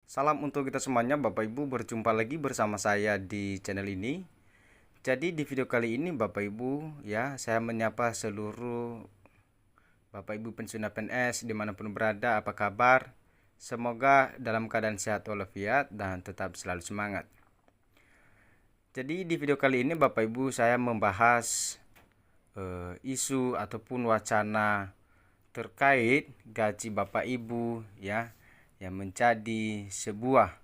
Salam untuk kita semuanya, Bapak Ibu, berjumpa lagi bersama saya di channel ini. Jadi di video kali ini Bapak Ibu ya, saya menyapa seluruh Bapak Ibu pensiunan PNS dimanapun berada. Apa kabar? Semoga dalam keadaan sehat walafiat dan tetap selalu semangat. Jadi di video kali ini Bapak Ibu saya membahas isu ataupun wacana terkait gaji Bapak Ibu ya, yang menjadi sebuah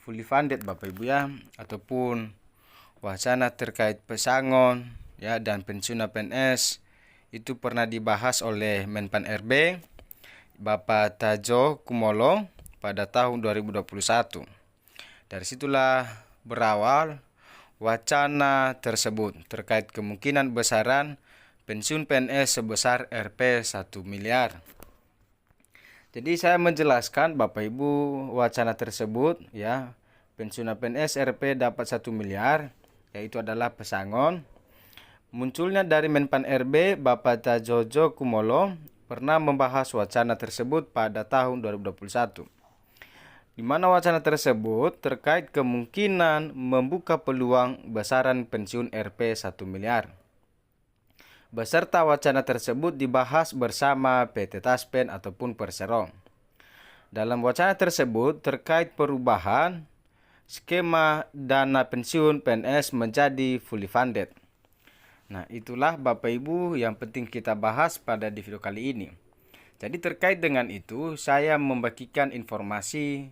fully funded Bapak Ibu ya, ataupun wacana terkait pesangon ya dan pensiunan PNS itu pernah dibahas oleh Menpan RB Bapak Tadjo Kumolo pada tahun 2021. Dari situlah berawal wacana tersebut terkait kemungkinan besaran pensiun PNS sebesar Rp 1 miliar. Jadi saya menjelaskan Bapak Ibu wacana tersebut ya, pensiunan PNS Rp dapat 1 miliar, yaitu adalah pesangon. Munculnya dari Menpan RB Bapak Tajojo Kumolo pernah membahas wacana tersebut pada tahun 2021. Di mana wacana tersebut terkait kemungkinan membuka peluang besaran pensiun Rp 1 miliar. Beserta wacana tersebut dibahas bersama PT Taspen ataupun Perserong. Dalam wacana tersebut terkait perubahan skema dana pensiun PNS menjadi fully funded. Nah, itulah Bapak Ibu yang penting kita bahas pada di video kali ini. Jadi terkait dengan itu saya membagikan informasi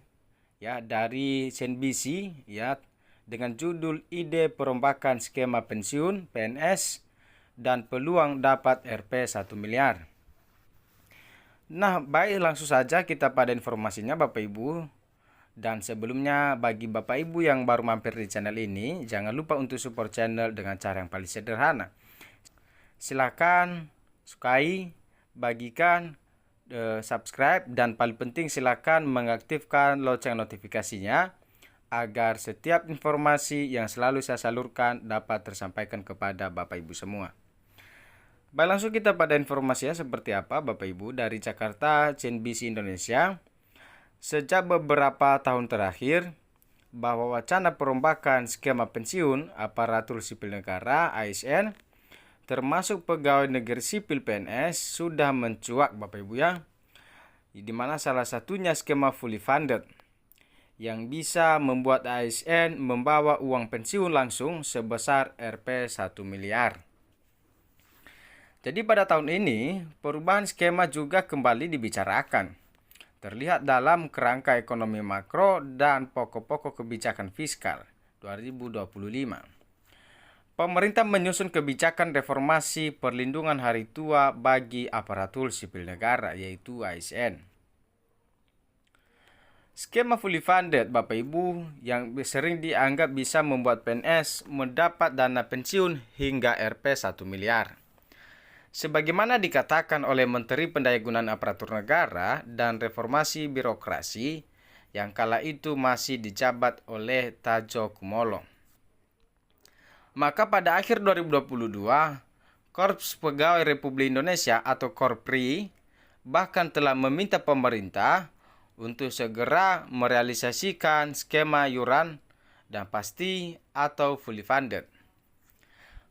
ya dari CNBC ya dengan judul Ide Perombakan Skema Pensiun PNS dan Peluang Dapat Rp 1 miliar. Nah, baik, langsung saja kita pada informasinya Bapak Ibu. Dan sebelumnya bagi Bapak Ibu yang baru mampir di channel ini, jangan lupa untuk support channel dengan cara yang paling sederhana. Silakan sukai, bagikan, subscribe, dan paling penting silakan mengaktifkan lonceng notifikasinya agar setiap informasi yang selalu saya salurkan dapat tersampaikan kepada Bapak Ibu semua. Baik, langsung kita pada informasinya seperti apa Bapak Ibu. Dari Jakarta, CNBC Indonesia. Sejak beberapa tahun terakhir, bahwa wacana perombakan skema pensiun aparatur sipil negara ASN termasuk pegawai negeri sipil PNS sudah mencuat Bapak Ibu ya, di mana salah satunya skema fully funded yang bisa membuat ASN membawa uang pensiun langsung sebesar Rp 1 miliar. Jadi pada tahun ini perubahan skema juga kembali dibicarakan, terlihat dalam kerangka ekonomi makro dan pokok-pokok kebijakan fiskal 2025. Pemerintah menyusun kebijakan reformasi perlindungan hari tua bagi aparatur sipil negara, yaitu ASN. Skema fully funded Bapak Ibu yang sering dianggap bisa membuat PNS mendapat dana pensiun hingga Rp 1 miliar. Sebagaimana dikatakan oleh Menteri Pendayagunaan Aparatur Negara dan Reformasi Birokrasi yang kala itu masih dijabat oleh Tadjo Kumolo. Maka pada akhir 2022, Korps Pegawai Republik Indonesia atau Korpri bahkan telah meminta pemerintah untuk segera merealisasikan skema iuran dan pasti atau fully funded.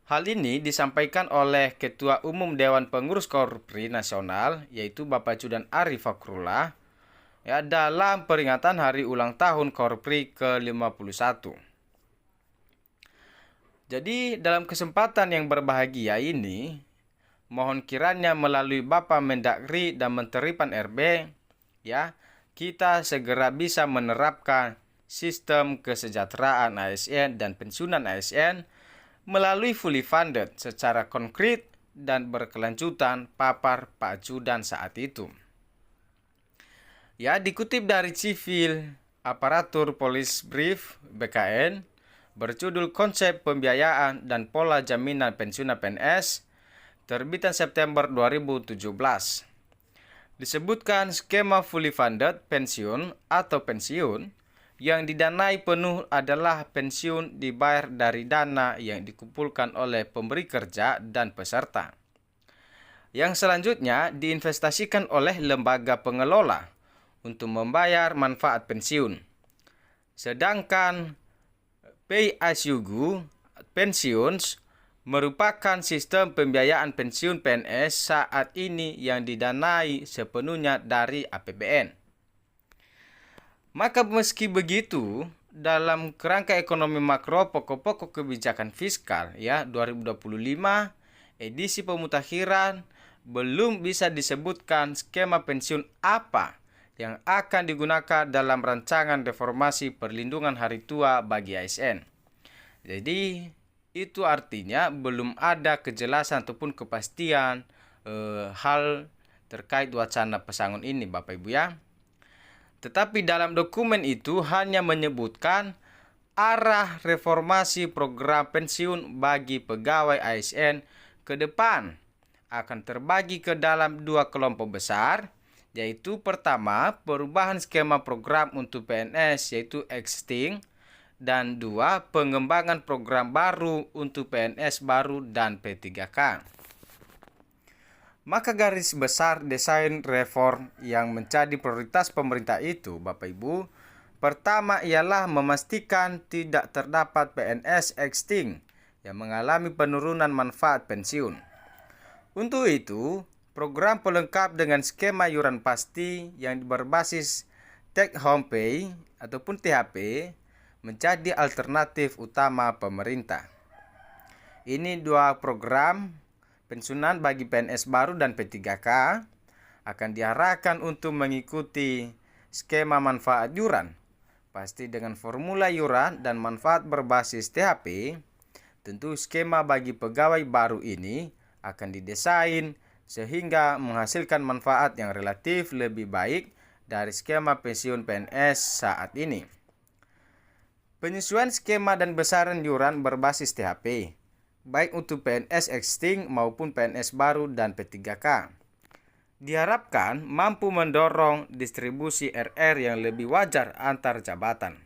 Hal ini disampaikan oleh Ketua Umum Dewan Pengurus Korpri Nasional, yaitu Bapak Judan Arif Fakrullah, ya, dalam peringatan hari ulang tahun Korpri ke-51. Jadi dalam kesempatan yang berbahagia ini, mohon kiranya melalui Bapak Mendagri dan Menteri Pan RB, ya, kita segera bisa menerapkan sistem kesejahteraan ASN dan pensiunan ASN melalui fully funded secara konkret dan berkelanjutan, papar Pak Judan saat itu. Ya, dikutip dari Civil Aparatur Police Brief BKN berjudul Konsep Pembiayaan dan Pola Jaminan Pensiunan PNS terbitan September 2017. Disebutkan skema fully funded pensiun atau pensiun yang didanai penuh adalah pensiun dibayar dari dana yang dikumpulkan oleh pemberi kerja dan peserta, yang selanjutnya diinvestasikan oleh lembaga pengelola untuk membayar manfaat pensiun. Sedangkan Pay as you go pensiun merupakan sistem pembiayaan pensiun PNS saat ini yang didanai sepenuhnya dari APBN. Maka meski begitu, dalam kerangka ekonomi makro pokok-pokok kebijakan fiskal 2025 edisi pemutakhiran belum bisa disebutkan skema pensiun apa yang akan digunakan dalam rancangan reformasi perlindungan hari tua bagi ASN. Jadi itu artinya belum ada kejelasan ataupun kepastian hal terkait wacana pesangon ini, Bapak Ibu ya. Tetapi dalam dokumen itu hanya menyebutkan arah reformasi program pensiun bagi pegawai ASN ke depan akan terbagi ke dalam dua kelompok besar, yaitu pertama perubahan skema program untuk PNS yaitu existing, dan dua pengembangan program baru untuk PNS baru dan P3K. Maka garis besar desain reform yang menjadi prioritas pemerintah itu, Bapak Ibu, pertama ialah memastikan tidak terdapat PNS existing yang mengalami penurunan manfaat pensiun. Untuk itu, program pelengkap dengan skema iuran pasti yang berbasis take home pay ataupun THP menjadi alternatif utama pemerintah. Ini dua program pensiunan bagi PNS baru dan P3K akan diarahkan untuk mengikuti skema manfaat iuran, pasti dengan formula iuran dan manfaat berbasis THP. Tentu skema bagi pegawai baru ini akan didesain sehingga menghasilkan manfaat yang relatif lebih baik dari skema pensiun PNS saat ini. Penyesuaian skema dan besaran iuran berbasis THP, baik untuk PNS existing maupun PNS baru dan P3K, diharapkan mampu mendorong distribusi RR yang lebih wajar antar jabatan.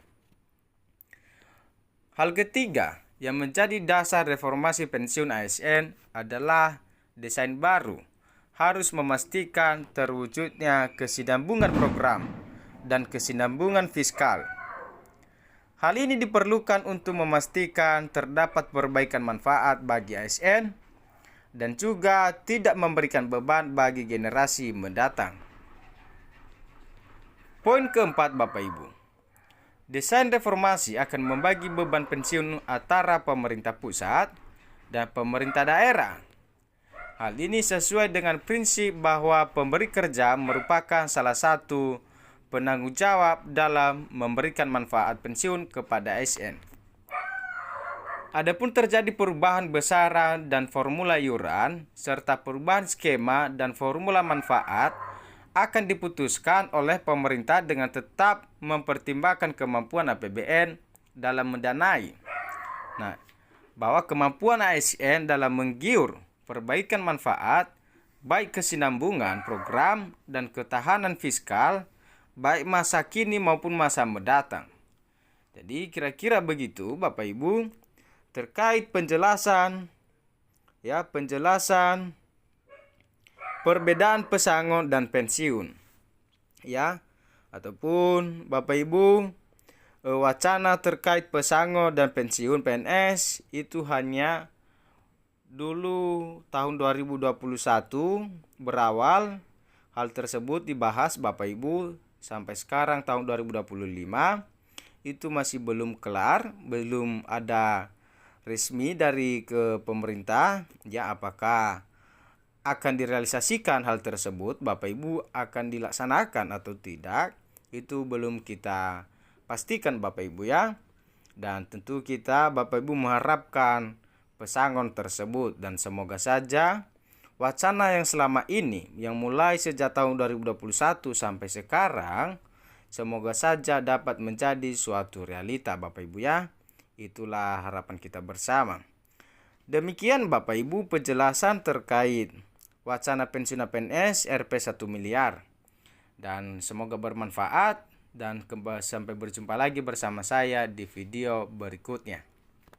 Hal ketiga yang menjadi dasar reformasi pensiun ASN adalah desain baru harus memastikan terwujudnya kesinambungan program dan kesinambungan fiskal. Hal ini diperlukan untuk memastikan terdapat perbaikan manfaat bagi ASN dan juga tidak memberikan beban bagi generasi mendatang. Poin keempat, Bapak Ibu. Desain reformasi akan membagi beban pensiun antara pemerintah pusat dan pemerintah daerah. Hal ini sesuai dengan prinsip bahwa pemberi kerja merupakan salah satu penanggung jawab dalam memberikan manfaat pensiun kepada ASN. Adapun terjadi perubahan besaran dan formula iuran serta perubahan skema dan formula manfaat akan diputuskan oleh pemerintah dengan tetap mempertimbangkan kemampuan APBN dalam mendanai. Bahwa kemampuan ASN dalam menggiur perbaikan manfaat, baik kesinambungan program dan ketahanan fiskal, baik masa kini maupun masa mendatang. Jadi kira-kira begitu Bapak Ibu terkait penjelasan perbedaan pesangon dan pensiun ataupun Bapak Ibu wacana terkait pesangon dan pensiun PNS itu hanya dulu tahun 2021 berawal. Hal tersebut dibahas Bapak Ibu sampai sekarang tahun 2025 itu masih belum kelar, belum ada resmi dari ke pemerintah apakah akan direalisasikan hal tersebut, Bapak Ibu akan dilaksanakan atau tidak, itu belum kita pastikan Bapak Ibu ya. Dan tentu kita Bapak Ibu mengharapkan pesangon tersebut dan semoga saja wacana yang selama ini yang mulai sejak tahun 2021 sampai sekarang semoga saja dapat menjadi suatu realita Bapak Ibu ya. Itulah harapan kita bersama. Demikian Bapak Ibu penjelasan terkait wacana pensiun PNS Rp 1 miliar. Dan semoga bermanfaat dan sampai berjumpa lagi bersama saya di video berikutnya.